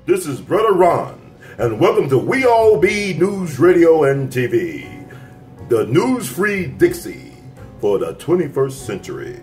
This is Brother Ron, and welcome to We All Be News Radio and TV, the news-free Dixie for the 21st century.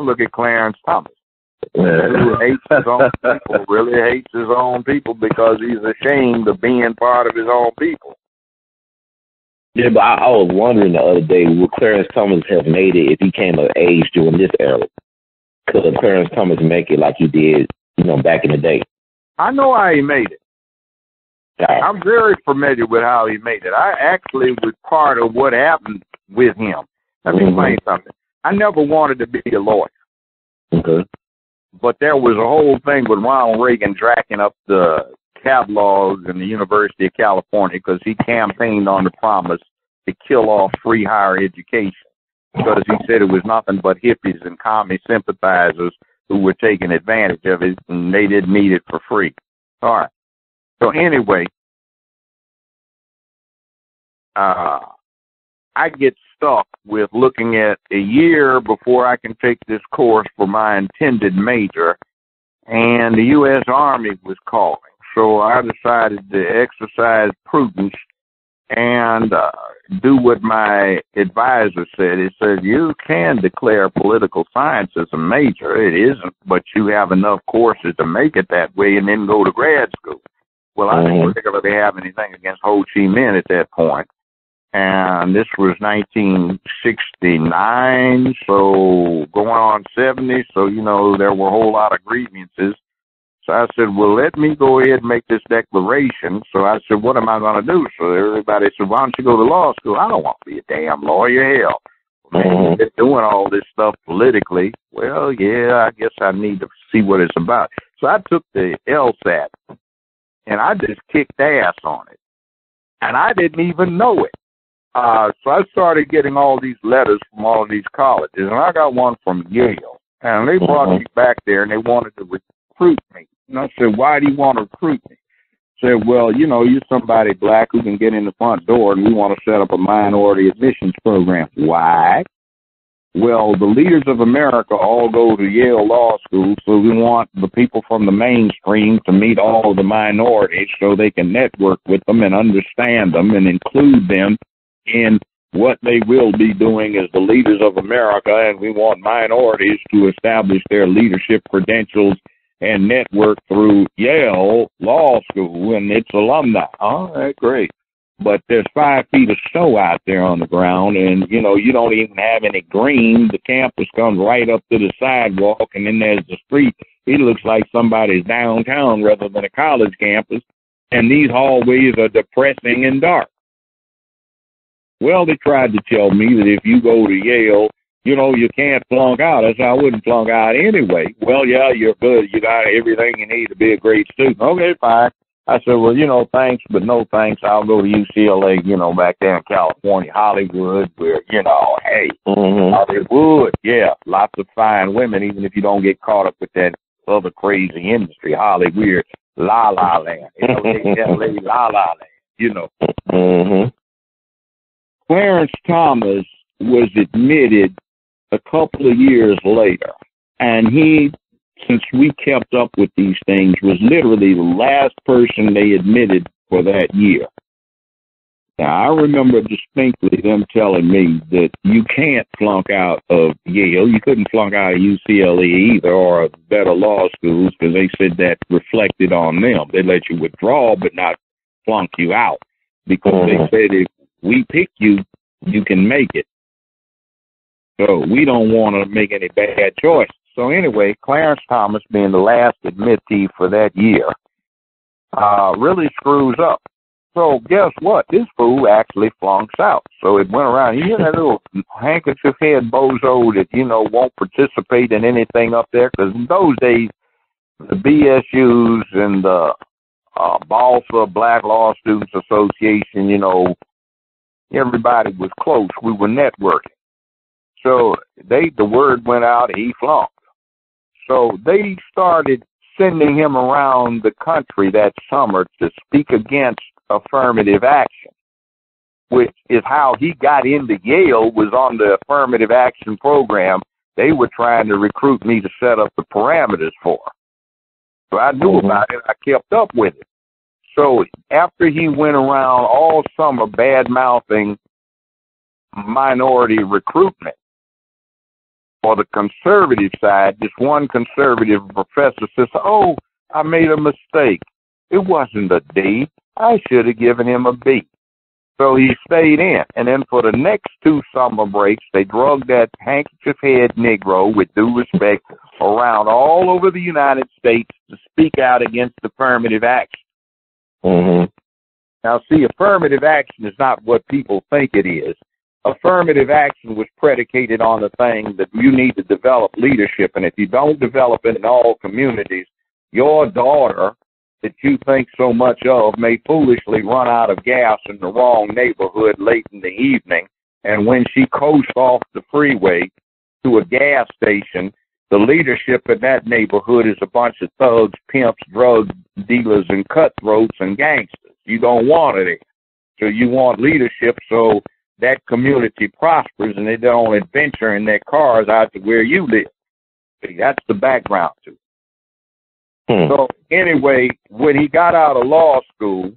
Look at ClaREnce Thomas. Who hates his own people, really hates his own people because he's ashamed of being part of his own people. Yeah, but I was wondering the other day, would ClaREnce Thomas have made it if he came of age during this era? Could ClaREnce Thomas make it like he did, back in the day? I know how he made it. I'm very familiar with how he made it. I actually was part of what happened with him. Let me explain something. I never wanted to be a lawyer. Okay. But there was a whole thing with Ronald Reagan jacking up the catalogs in the University of California because he campaigned on the promise to kill off free higher education because he said it was nothing but hippies and commie sympathizers who were taking advantage of it and they didn't need it for free. All right. So anyway, I get stuck with looking at a year before I can take this course for my intended major, and the U.S. Army was calling. So I decided to exercise prudence and do what my advisor said. He said, you can declare political science as a major. It isn't, but you have enough courses to make it that way and then go to grad school. Well, I didn't particularly have anything against Ho Chi Minh at that point. And this was 1969, so going on 70, so, there were a whole lot of grievances. So I said, well, let me go ahead and make this declaration. So I said, what am I going to do? So everybody said, why don't you go to law school? I don't want to be a damn lawyer. Hell, man, you've been doing all this stuff politically. Well, yeah, I guess I need to see what it's about. So I took the LSAT, and I just kicked ass on it. And I didn't even know it. So I started getting all these letters from all of these colleges, and I got one from Yale. And they brought me back there, and they wanted to recruit me. And I said, why do you want to recruit me? Said, well, you're somebody black who can get in the front door, and we want to set up a minority admissions program. Why? Well, the leaders of America all go to Yale Law School, so we want the people from the mainstream to meet all the minorities so they can network with them and understand them and include them in what they will be doing as the leaders of America, and we want minorities to establish their leadership credentials and network through Yale Law School and its alumni. All right, great. But there's 5 feet of snow out there on the ground, and, you don't even have any green. The campus comes right up to the sidewalk, and then there's the street. It looks like somebody's downtown rather than a college campus, and these hallways are depressing and dark. Well, they tried to tell me that if you go to Yale, you can't flunk out. I said, I wouldn't flunk out anyway. Well, yeah, you're good. You got everything you need to be a great student. Okay, fine. I said, well, thanks, but no thanks. I'll go to UCLA, back there in California, Hollywood, where, hey, Hollywood, yeah, lots of fine women, even if you don't get caught up with that other crazy industry, Hollywood, La La Land, L-A-L-A, La La Land, ClaREnce Thomas was admitted a couple of years later, and he since we kept up with these things, was literally the last person they admitted for that year. Now, I remember distinctly them telling me that you can't flunk out of Yale. You couldn't flunk out of UCLA either, or better law schools, because they said that reflected on them. They let you withdraw but not flunk you out, because they said if we pick you, you can make it. So we don't want to make any bad choices. So anyway, ClaREnce Thomas, being the last admittee for that year, really screws up. So guess what? This fool actually flunks out. So it went around. You hear that little handkerchief head bozo that, won't participate in anything up there? Because in those days, the BSUs and the BALSA, Black Law Students Association, everybody was close. We were networking. So the word went out, he flunked. So they started sending him around the country that summer to speak against affirmative action, which is how he got into Yale, was on the affirmative action program. They were trying to recruit me to set up the parameters for. So I knew about it. I kept up with it. So after he went around all summer bad-mouthing minority recruitment, for the conservative side, this one conservative professor says, "Oh, I made a mistake. It wasn't a D. I should have given him a B." So he stayed in. And then for the next 2 summer breaks, they drugged that handkerchief-head Negro, with due respect, around all over the United States to speak out against affirmative action. Now, see, affirmative action is not what people think it is. Affirmative action was predicated on the thing that you need to develop leadership. And if you don't develop it in all communities, your daughter that you think so much of may foolishly run out of gas in the wrong neighborhood late in the evening. And when she coasts off the freeway to a gas station, the leadership in that neighborhood is a bunch of thugs, pimps, drug dealers, and cutthroats and gangsters. You don't want it. So you want leadership so that community prospers and they don't adventure in their cars out to where you live. See, that's the background to it. So anyway, when he got out of law school,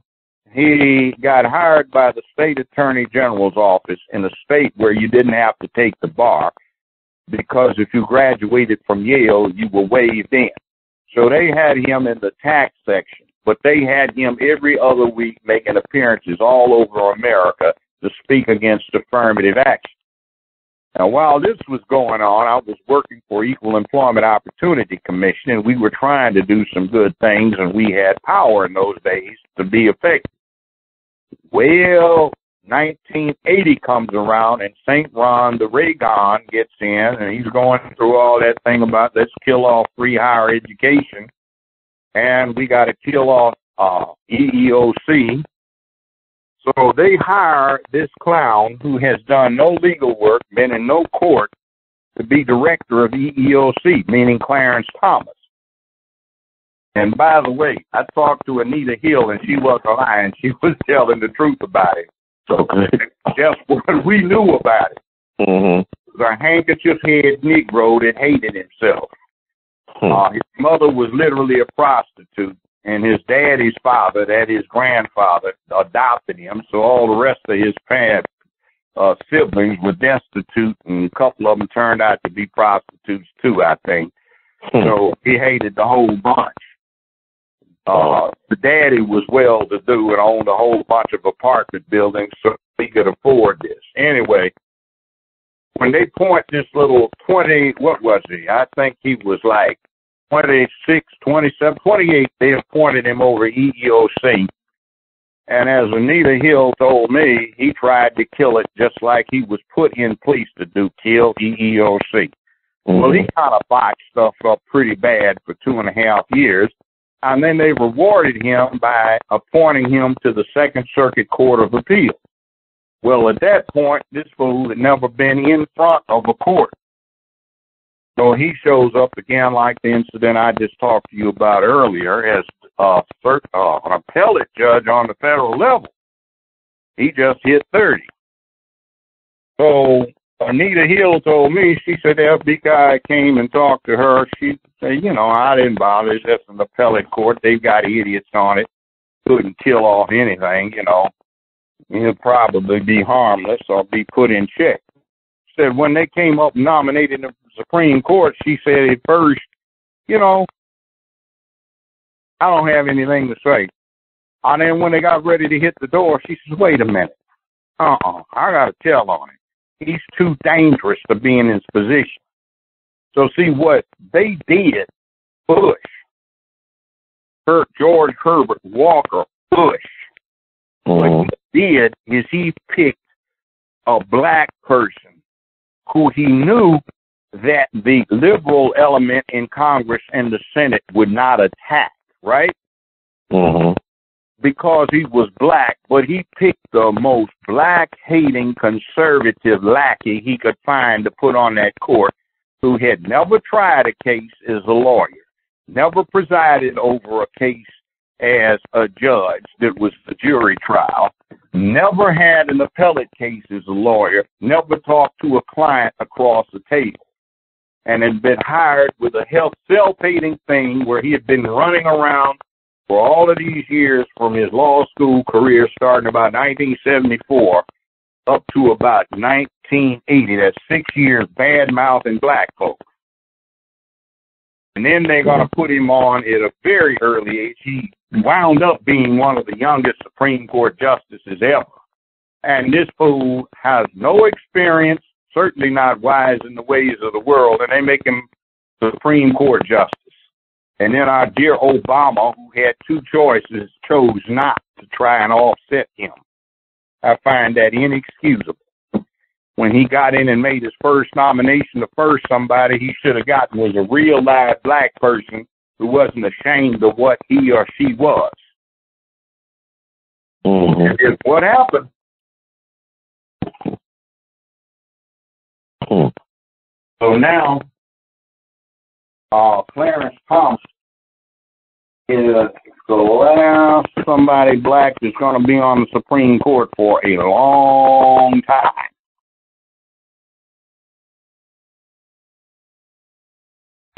he got hired by the state attorney general's office in a state where you didn't have to take the bar, because if you graduated from Yale, you were waived in. So they had him in the tax section, but they had him every other week making appearances all over America to speak against affirmative action. Now, while this was going on, I was working for Equal Employment Opportunity Commission, and we were trying to do some good things, and we had power in those days to be effective. Well, 1980 comes around, and St. Ron the Reagan gets in, and he's going through all that thing about let's kill off free higher education, and we got to kill off EEOC. So they hire this clown who has done no legal work, been in no court, to be director of EEOC, meaning ClaREnce Thomas. And by the way, I talked to Anita Hill, and she wasn't lying. She was telling the truth about it. So guess what we knew about it? The handkerchief-head Negro that hated himself. His mother was literally a prostitute. And his daddy's father, that his grandfather, adopted him. So all the rest of his siblings were destitute, and a couple of them turned out to be prostitutes too, I think. So he hated the whole bunch. The daddy was well-to-do and owned a whole bunch of apartment buildings, so he could afford this. Anyway, when they point this little 20, what was he? I think he was like 26, 27, 28, they appointed him over EEOC. And as Anita Hill told me, he tried to kill it just like he was put in place to do, kill EEOC. Well, he kind of botched stuff up pretty bad for 2.5 years. And then they rewarded him by appointing him to the Second Circuit Court of Appeal. Well, at that point, this fool had never been in front of a court. So he shows up again like the incident I just talked to you about earlier as an appellate judge on the federal level. He just hit 30. So Anita Hill told me, she said the FBI came and talked to her. She said, you know, I didn't bother. It's just an appellate court. They've got idiots on it. Couldn't kill off anything, you know. He'll probably be harmless or be put in check. Said when they came up and nominated the Supreme Court, she said at first, you know, I don't have anything to say. And then when they got ready to hit the door, she says, wait a minute. I got to tell on him. He's too dangerous to be in his position. So see what they did, Bush, George Herbert Walker Bush, what he did is he picked a black person who he knew that the liberal element in Congress and the Senate would not attack, right? Mm-hmm. Because he was black, but he picked the most black-hating conservative lackey he could find to put on that court, who had never tried a case as a lawyer, never presided over a case as a judge that was the jury trial, never had an appellate case as a lawyer, never talked to a client across the table, and had been hired with a self-hating thing where he had been running around for all of these years from his law school career starting about 1974 up to about 1980. That's 6 years bad-mouthing black folks. And then they're going to put him on at a very early age. He wound up being one of the youngest Supreme Court justices ever. And this fool has no experience, certainly not wise in the ways of the world, and they make him Supreme Court justice. And then our dear Obama, who had two choices, chose not to try and offset him. I find that inexcusable. When he got in and made his first nomination, the first somebody he should have gotten was a real live black person who wasn't ashamed of what he or she was. Mm-hmm. And here's what happened. Mm-hmm. So now, ClaREnce Thomas is the last somebody black that's going to be on the Supreme Court for a long time.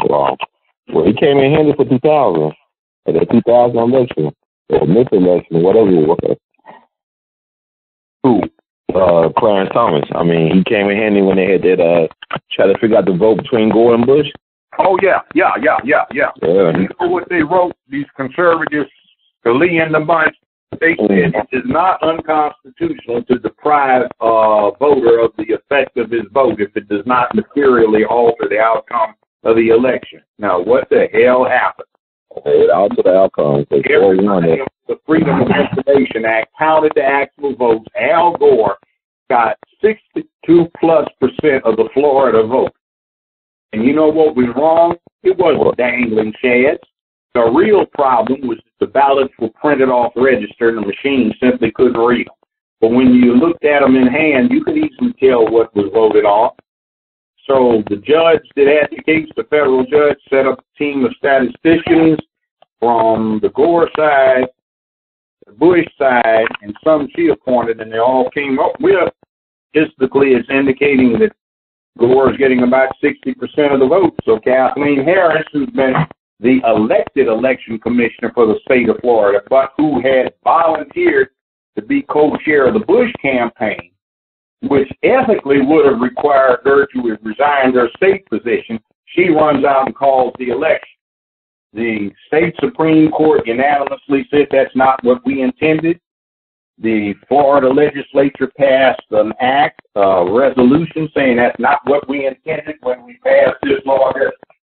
Wow. Well, he came in handy for 2000, at the 2000 election, or mis-election, whatever it was. Who? ClaREnce Thomas. I mean, he came in handy when they had that, try to figure out the vote between Gore and Bush. Oh, yeah. You know what they wrote, these conservatives, Scalia and the bunch? They said it is not unconstitutional to deprive a voter of the effect of his vote if it does not materially alter the outcome of the election. Now, what the hell happened? It altered the outcome. The Freedom of Information Act counted the actual votes. Al Gore got 62+% of the Florida vote. And you know what was wrong? It wasn't dangling shads. The real problem was that the ballots were printed off register and the machine simply couldn't read them. But when you looked at them in hand, you could easily tell what was voted off. So the judge that had the case, the federal judge, set up a team of statisticians from the Gore side, the Bush side, and some she appointed, and they all came up with, statistically, it's indicating that Gore is getting about 60% of the vote. So Kathleen Harris, who's been the elected election commissioner for the state of Florida, but who had volunteered to be co-chair of the Bush campaign, which ethically would have required her to have resigned her state position, she runs out and calls the election. The state Supreme Court unanimously said that's not what we intended. The Florida legislature passed an act, a resolution saying that's not what we intended when we passed this law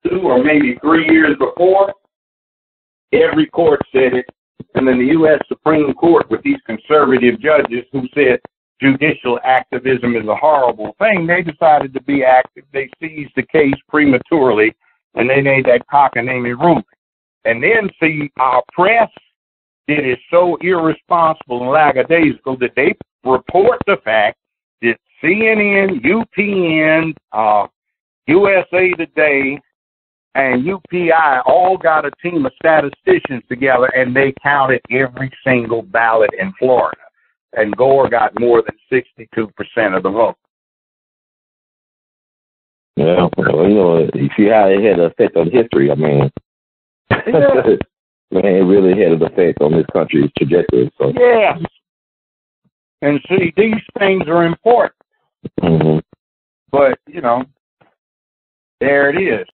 2 or maybe 3 years before. Every court said it. And then the U.S. Supreme Court, with these conservative judges who said judicial activism is a horrible thing, they decided to be active. They seized the case prematurely, and they made that cockamamie ruling. And then, see, our press did it so irresponsible and lackadaisical that they report the fact that CNN, UPN, USA Today, and UPI all got a team of statisticians together, and they counted every single ballot in Florida. And Gore got more than 62% of the vote. Yeah, well, you know, you see how it had an effect on history. I mean, man, it really had an effect on this country's trajectory. So yeah. And see, these things are important. Mm-hmm. But, you know, there it is.